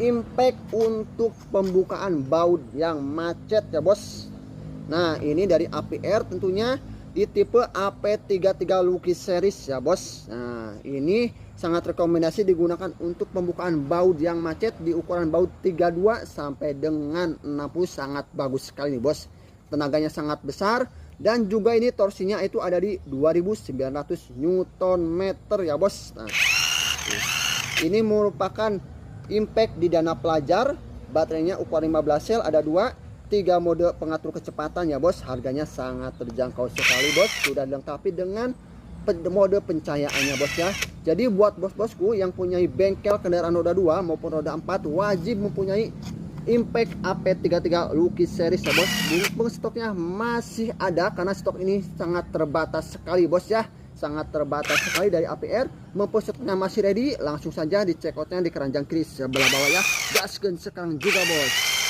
impact untuk pembukaan baut yang macet ya bos. Nah ini dari APR tentunya di tipe AP33 Lucky Series ya bos. Nah ini sangat rekomendasi digunakan untuk pembukaan baut yang macet di ukuran baut 32 sampai dengan 60, sangat bagus sekali nih bos. Tenaganya sangat besar dan juga ini torsinya itu ada di 2900 Nm ya bos. Nah, ini merupakan impact di dana pelajar. Baterainya ukuran 15 sel, ada 3 mode pengatur kecepatan ya bos. Harganya sangat terjangkau sekali bos. Sudah dilengkapi dengan mode pencahayaannya bos ya. Jadi buat bos-bosku yang punya bengkel kendaraan roda 2 maupun roda 4 wajib mempunyai impact AP33 Lucky Series ya bos. Mumpung stoknya masih ada karena stok ini sangat terbatas sekali bos ya. Sangat terbatas sekali dari APR. Mumpung stoknya masih ready, langsung saja dicek outnya di keranjang kiri sebelah bawah ya. Gaskeun sekarang juga bos.